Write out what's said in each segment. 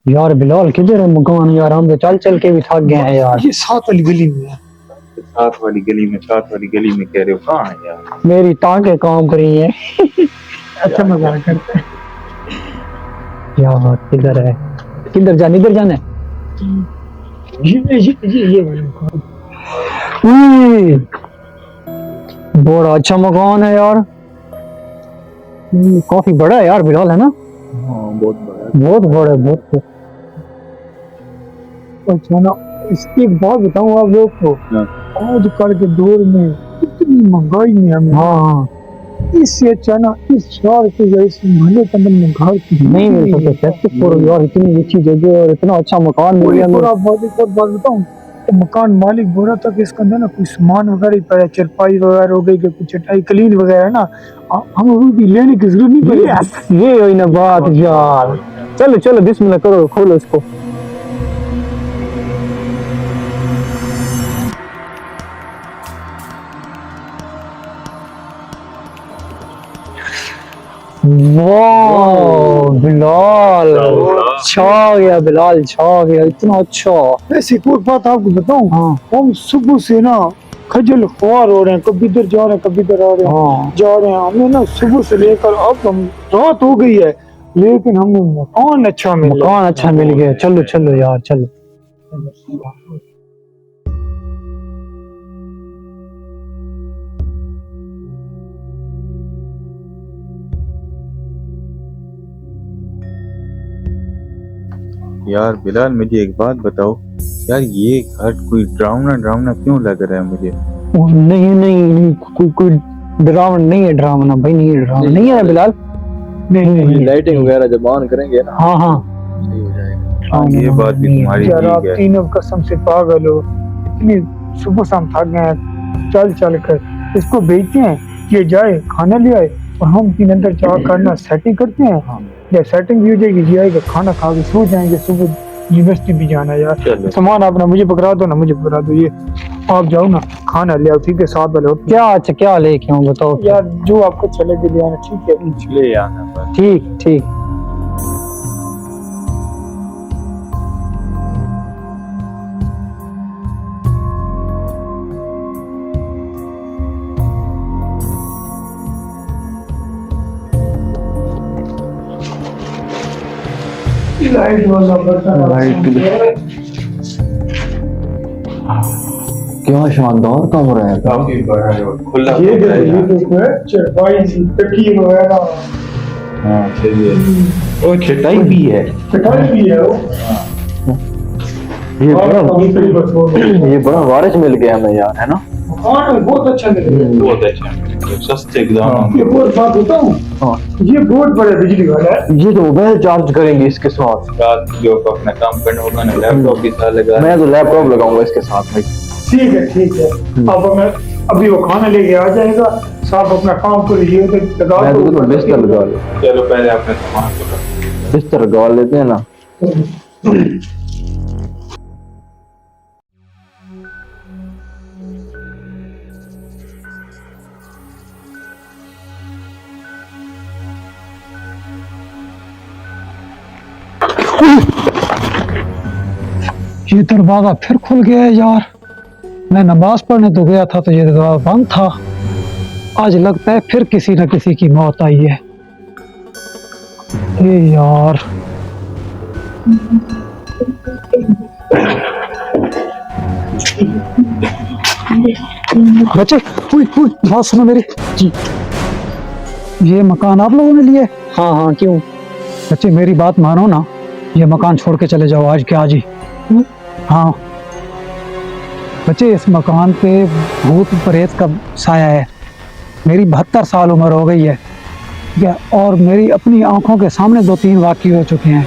यार बिलाल किधर है मकान यार, हम तो चल चल के भी थक गए हैं यार। ये साथ वाली गली में है। साथ वाली गली में कह रहे हो, कहाँ है यार? मेरी टांगे काम कर रही है। अच्छा मजाक करते हैं यार किधर है, किधर जाने, इधर जाना है। ये वाला मकान। बड़ा अच्छा मकान है यार, काफी बड़ा है यार बिलाल, है ना? हाँ बहुत बड़ा है। बहुत बड़ा है, बहुत। अच्छा ना, इसकी एक बात बताऊं आप लोग को, आजकल के दौर में इतनी महंगाई में हमें, हाँ इससे अच्छा ना इस शहर के या इस मोहल्ले के अंदर में घर नहीं मिल सकते कैसे करो यार, इतनी अच्छी जगह और इतना अच्छा मकान मिल गया। और आप एक और बात बताऊं, तो मकान मालिक बोला था कि इसके अंदर ना कोई सामान वगैरह ही पड़ा है, चरपाई वगैरह हो गई, कि कुछ चटाई क्लीन वगैरह है ना, हम अभी भी लेने की जरूरत नहीं पड़ी। ये हुई ना बात यार। चलो चलो बिस्मिल्लाह करो, खोलो इसको। वाह बिलाल, छा गया बिलाल, छा गया, इतना अच्छा। वैसे एक और बात आपको बताऊं, हाँ हम सुबह से ना खजल खुआर हो रहे हैं, कभी इधर जा रहे हैं कभी इधर आ रहे हैं, हाँ जा रहे हैं। हमें ना सुबह से लेकर अब हम रात हो गई है, लेकिन हमें मकान अच्छा मिला। मकान अच्छा मिल गया। चलो चलो यार चलो। यार बिलाल मुझे एक बात बताओ यार, ये घर कोई ड्रावना क्यों लग रहा है मुझे? नहीं नहीं नहीं, कोई डरावना नहीं है, डरावना भाई नहीं है, डरावना नहीं है बिलाल। नहीं लाइटिंग वगैरह जब ऑन करेंगे ना हाँ हाँ सही हो जाएगा। हाँ, ये बात भी तुम्हारी यार आप ठीक है। तीनों कसम से पागल हो, इतनी सुबह शाम थक गए हैं चल चल कर। इसको भेजते हैं, ये जाए खाना ले आए, और हम तीन अंदर जाकर ना सेटिंग करते हैं। या सेटिंग भी हो जाएगी, ये आएगा खाना खा के सो जाएंगे, सुबह यूनिवर्सिटी भी जाना है यार। चलो। सामान आप ना मुझे पकड़ा दो ना, मुझे पकड़ा दो, ये आप जाओ ना खाना ले आओ, ठीक है? साथ वाले होते क्या अच्छा क्या लेके आऊँ बताओ यार, जो आपको चले के ले आना, ठीक है? ले आना बस। ठीक ठीक। लाइट वाला बर्तन लाइट क्या शानदार कमरा है। काफी बड़ा है और खुला ये कमरा है देखो, ये यार। देखो है चरपाई तकिए वगैरह, हाँ सही है। और चटाई भी है। चटाई भी है वो। ये बड़ा मकान ये बड़ा वारिस मिल गया हमें यार, है ना? बहुत अच्छा लग रहा है। बहुत अच्छा, सस्ते दामों ये में। और बात बताऊं, हाँ ये बहुत बड़ा बिजली वाला है। ये तो मोबाइल चार्ज करेंगे इसके साथ। रात जो अपना काम करना होगा ना, लैपटॉप भी साथ लगा। मैं तो लैपटॉप लगाऊंगा इसके साथ भाई। ठीक है ठीक है, अब मैं अभी वो खाना लेके आ जाएगा, साहब अपना काम कर लीजिए, तो लगा मैं दो। तो बिस्तर लगा लो, चलो पहले अपने सामान को रखो। बिस्तर लगा लेते हैं ना। ये दरवाजा फिर खुल गया है यार। मैं नमाज पढ़ने तो गया था तो ये दरवाजा बंद था। आज लगता है फिर किसी न किसी की मौत आई है। ये यार बच्चे, बात सुनो मेरी जी। ये मकान आप लोगों ने लिए? हाँ हाँ क्यों? बच्चे मेरी बात मानो ना, ये मकान छोड़ के चले जाओ आज के आज ही। हाँ बच्चे, इस मकान पे भूत प्रेत का साया है। मेरी 72 साल उम्र हो गई है, ठीक है, और मेरी अपनी आंखों के सामने 2-3 वाक़ये हो चुके हैं।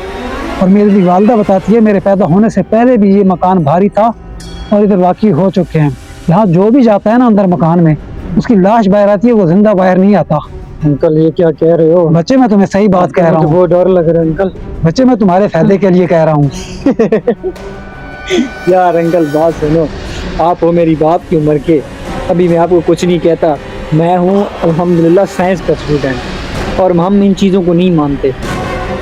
और मेरी वालदा बताती है मेरे पैदा होने से पहले भी ये मकान भारी था और इधर वाक़ये हो चुके हैं। यहाँ जो भी जाता है ना अंदर मकान में, उसकी लाश बाहर आती है, वो जिंदा बाहर नहीं आता। अंकल ये क्या कह रहे हो? बच्चे मैं तुम्हें सही बात कह रहा हूँ। बहुत डर लग रहा है अंकल। बच्चे मैं तुम्हारे फायदे के लिए कह रहा हूँ। यार अंकल बात सुनो, आप हो मेरी बाप की उम्र के, अभी मैं आपको कुछ नहीं कहता। मैं हूँ अल्हम्दुलिल्लाह साइंस का स्टूडेंट, और हम इन चीज़ों को नहीं मानते।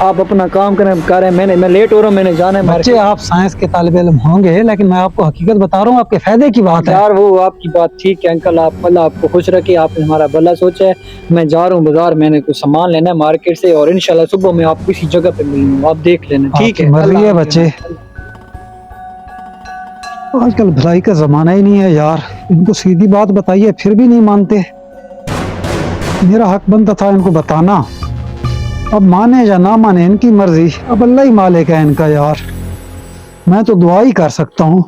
आप अपना काम कर रहे हैं, मैं लेट हो रहा हूँ, मैंने जाना है बच्चे मार्केट। आप साइंस के तालिबे इल्म होंगे, लेकिन मैं आपको हकीकत बता रहा हूँ, आपके फायदे की बात है। यार वो आपकी बात ठीक है अंकल, आप अल्लाह आपको खुश रखे, आपने हमारा भला सोचा है। मैं जा रहा हूँ बाजार, मैंने कुछ सामान लेना है मार्केट से, और इंशाल्लाह सुबह मैं आपको इसी जगह पे मिलूंगा, आप देख लेना, ठीक आपकी है? मर्जी है अल्लाह बच्चे। हाफ़िज़। आजकल भलाई का जमाना ही नहीं है यार, इनको सीधी बात बताइए फिर भी नहीं मानते। मेरा हक बनता था इनको बताना, अब माने या ना माने इनकी मर्जी, अब अल्लाह ही मालिक है इनका यार, मैं तो दुआ ही कर सकता हूँ।